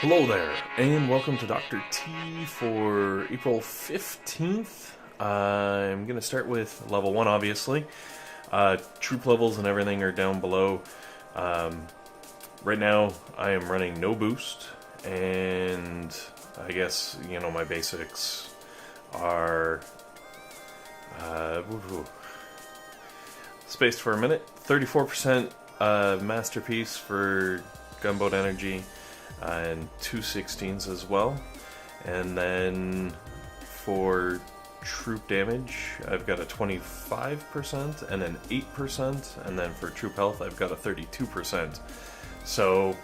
Hello there, and welcome to Dr. T for April 15th. I'm going to start with level 1, obviously. Troop levels and everything are down below. Right now, I am running no boost, and I guess, my basics are... Spaced for a minute. 34% Masterpiece for gunboat energy. And 2/16s as well. And then for troop damage, I've got a 25% and an 8%, and then for troop health, I've got a 32%. So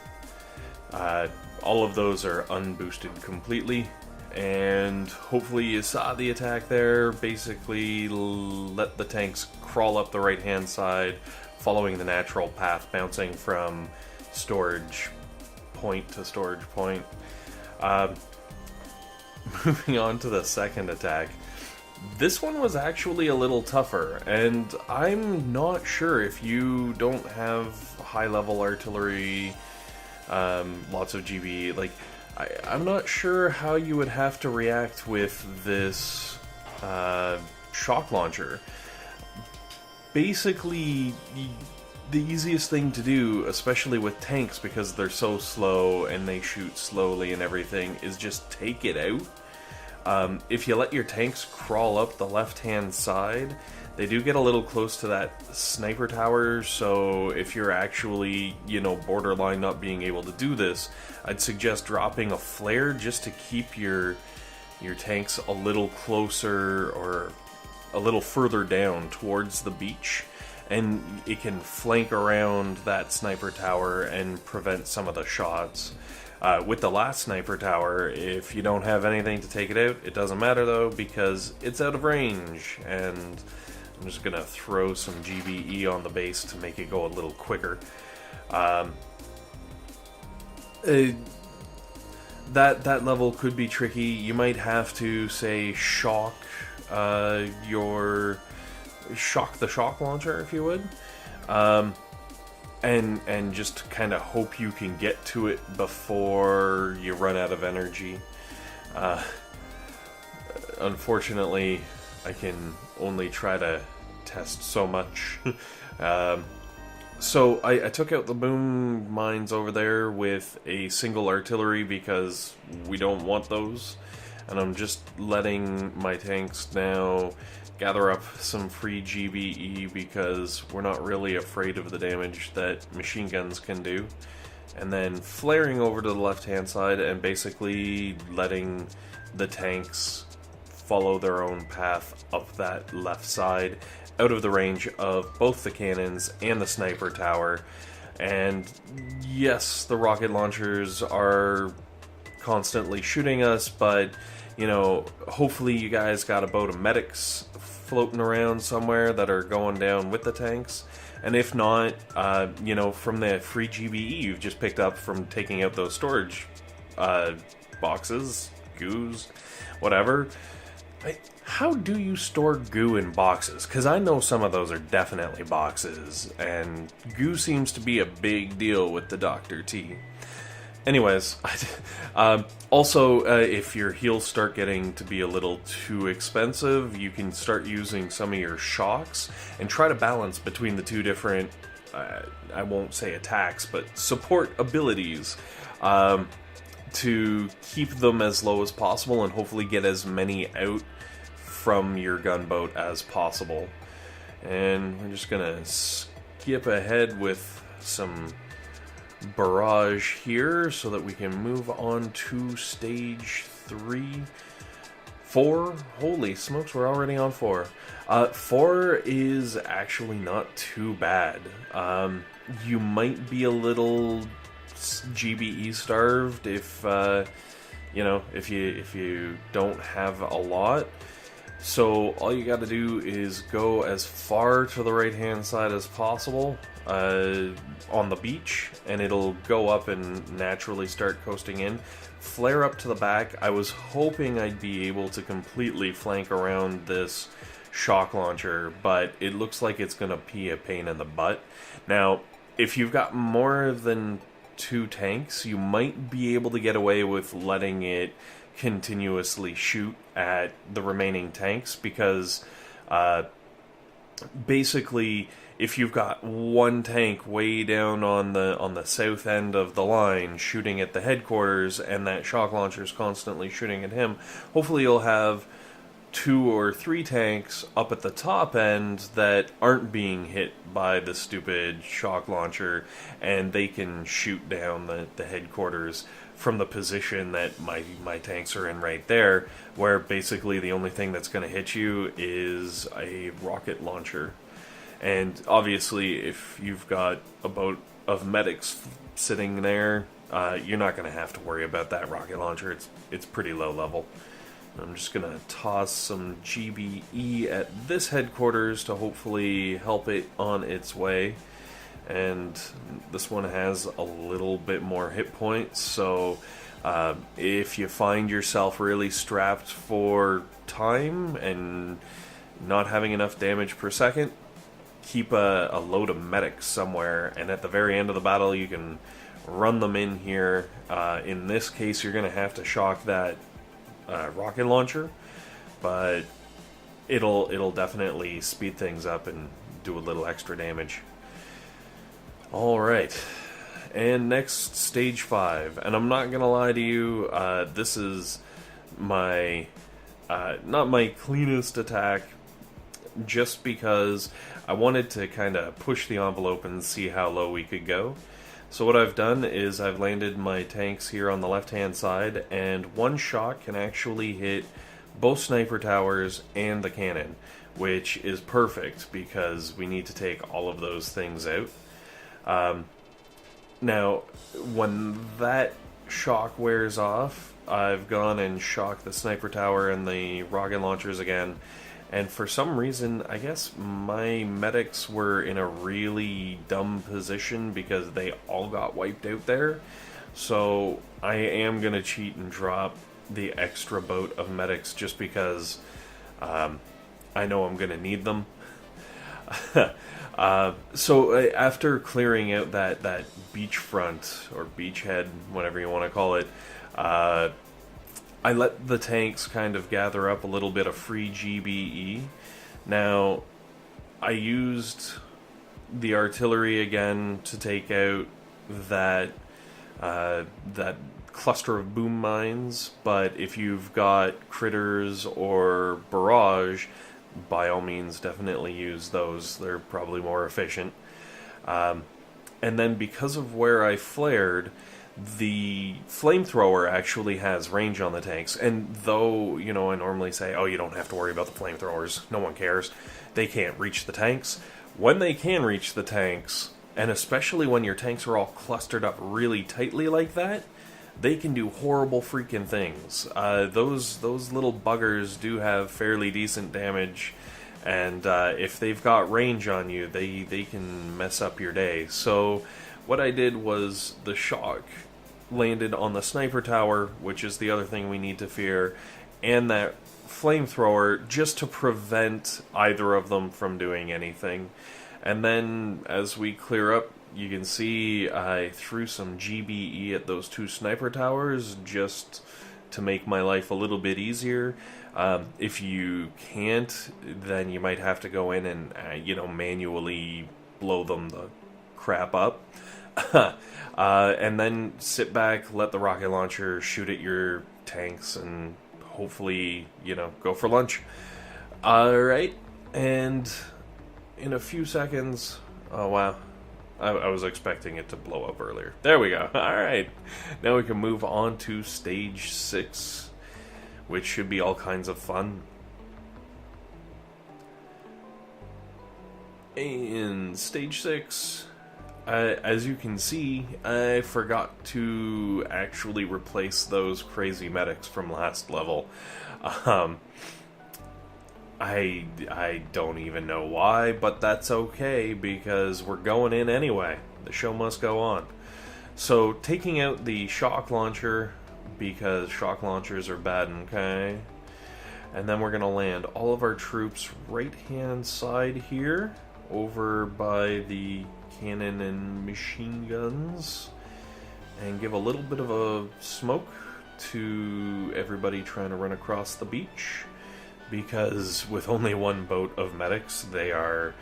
all of those are unboosted completely. And hopefully you saw the attack there. Basically, let the tanks crawl up the right-hand side, following the natural path, bouncing from storage point to storage point. Moving on to the second attack. This one was actually a little tougher, and I'm not sure if you don't have high-level artillery, lots of GB, I'm not sure how you would have to react with this shock launcher. Basically, the easiest thing to do, especially with tanks because they're so slow and they shoot slowly and everything, is just take it out. If you let your tanks crawl up the left-hand side, they do get a little close to that sniper tower, so if you're actually, borderline not being able to do this, I'd suggest dropping a flare just to keep your tanks a little closer or a little further down towards the beach. And it can flank around that sniper tower and prevent some of the shots. With the last sniper tower, if you don't have anything to take it out, it doesn't matter though, because it's out of range. And I'm just going to throw some GBE on the base to make it go a little quicker. That level could be tricky. You might have to, say, shock the shock launcher, if you would, and just kind of hope you can get to it before you run out of energy. Unfortunately, I can only try to test so much. So I took out the boom mines over there with a single artillery because we don't want those, and I'm just letting my tanks now gather up some free GBE because we're not really afraid of the damage that machine guns can do. And then flaring over to the left-hand side and basically letting the tanks follow their own path up that left side, out of the range of both the cannons and the sniper tower. And yes, the rocket launchers are constantly shooting us, but hopefully you guys got a boat of medics floating around somewhere that are going down with the tanks. And if not, from the free GBE you've just picked up from taking out those storage boxes, goos, whatever. How do you store goo in boxes? Because I know some of those are definitely boxes, and goo seems to be a big deal with the Dr. T. Anyways, also, if your heals start getting to be a little too expensive, you can start using some of your shocks and try to balance between the two different, I won't say attacks, but support abilities, to keep them as low as possible and hopefully get as many out from your gunboat as possible. And we're just gonna skip ahead with some Barrage here so that we can move on to stage 4. Holy smokes, we're already on 4. 4 is actually not too bad. You might be a little GBE starved if if you don't have a lot. So all you got to do is go as far to the right hand side as possible on the beach, and it'll go up and naturally start coasting in. Flare up to the back. I was hoping I'd be able to completely flank around this shock launcher, but it looks like it's going to be a pain in the butt. Now, if you've got more than 2 tanks, you might be able to get away with letting it continuously shoot at the remaining tanks, because basically, if you've got one tank way down on the south end of the line shooting at the headquarters, and that shock launcher is constantly shooting at him, hopefully you'll have 2 or 3 tanks up at the top end that aren't being hit by the stupid shock launcher, and they can shoot down the headquarters from the position that my tanks are in right there, where basically the only thing that's going to hit you is a rocket launcher. And obviously, if you've got a boat of medics sitting there, you're not going to have to worry about that rocket launcher. It's pretty low level. I'm just going to toss some GBE at this headquarters to hopefully help it on its way. And this one has a little bit more hit points, so if you find yourself really strapped for time and not having enough damage per second, keep a load of medics somewhere, and at the very end of the battle you can run them in here. In this case, you're going to have to shock that rocket launcher, but it'll definitely speed things up and do a little extra damage. Alright, and next, stage 5, and I'm not gonna lie to you, this is my, not my cleanest attack, just because I wanted to kind of push the envelope and see how low we could go. So what I've done is I've landed my tanks here on the left hand side, and one shot can actually hit both sniper towers and the cannon, which is perfect because we need to take all of those things out. Now, when that shock wears off, I've gone and shocked the sniper tower and the rocket launchers again, and for some reason, I guess my medics were in a really dumb position because they all got wiped out there. So I am going to cheat and drop the extra boat of medics just because I know I'm going to need them. So after clearing out that beachfront, or beachhead, whatever you want to call it, I let the tanks kind of gather up a little bit of free GBE. Now, I used the artillery again to take out that cluster of boom mines, but if you've got critters or barrage, by all means definitely use those. They're probably more efficient. And then because of where I flared, the flamethrower actually has range on the tanks, and though, you know, I normally say, oh, you don't have to worry about the flamethrowers, no one cares, they can't reach the tanks. When they can reach the tanks, and especially when your tanks are all clustered up really tightly like that, they can do horrible freaking things. Those little buggers do have fairly decent damage, and if they've got range on you, they can mess up your day. So what I did was the shock landed on the sniper tower, which is the other thing we need to fear, and that flamethrower, just to prevent either of them from doing anything. And then as we clear up, you can see I threw some GBE at those 2 sniper towers just to make my life a little bit easier. If you can't, then you might have to go in and manually blow them the crap up. And then sit back, let the rocket launcher shoot at your tanks, and hopefully, go for lunch. Alright, and in a few seconds... Oh, wow. I was expecting it to blow up earlier. There we go. Alright. Now we can move on to stage 6, which should be all kinds of fun. In stage 6... as you can see, I forgot to actually replace those crazy medics from last level. I don't even know why, but that's okay, because we're going in anyway. The show must go on. So, taking out the shock launcher, because shock launchers are bad, okay? And then we're going to land all of our troops right-hand side here, over by the cannon and machine guns, and give a little bit of a smoke to everybody trying to run across the beach, because with only one boat of medics, they are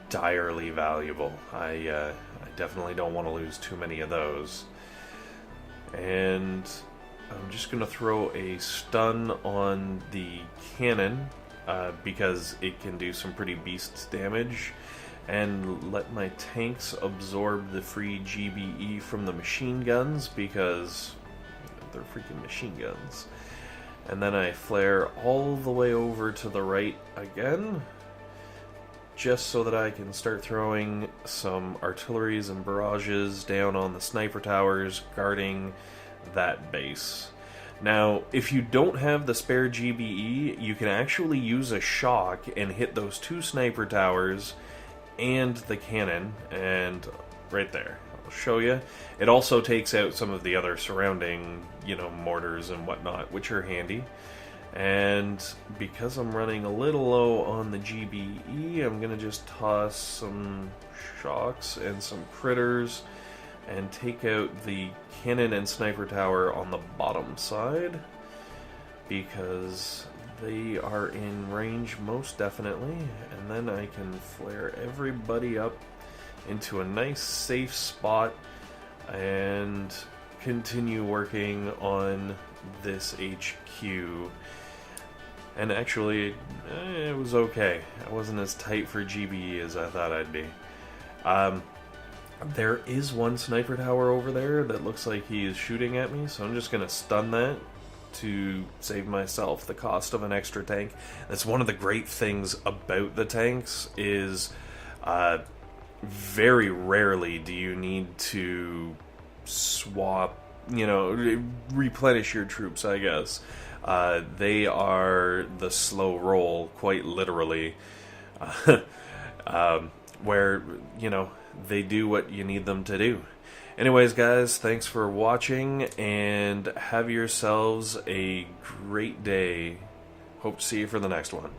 direly valuable. I definitely don't want to lose too many of those. And I'm just going to throw a stun on the cannon, because it can do some pretty beast damage, and let my tanks absorb the free GBE from the machine guns, because they're freaking machine guns. And then I flare all the way over to the right again, just so that I can start throwing some artilleries and barrages down on the sniper towers guarding that base. Now, if you don't have the spare GBE, you can actually use a shock and hit those 2 sniper towers and the cannon, and right there, I'll show you. It also takes out some of the other surrounding, mortars and whatnot, which are handy. And because I'm running a little low on the GBE, I'm going to just toss some shocks and some critters and take out the cannon and sniper tower on the bottom side, because they are in range most definitely. And then I can flare everybody up into a nice safe spot and continue working on this HQ. And actually, it was okay. I wasn't as tight for GBE as I thought I'd be. There is one sniper tower over there that looks like he is shooting at me, so I'm just going to stun that to save myself the cost of an extra tank. That's one of the great things about the tanks, is very rarely do you need to swap, replenish your troops, I guess. They are the slow roll, quite literally, where, they do what you need them to do. Anyways, guys, thanks for watching, and have yourselves a great day. Hope to see you for the next one.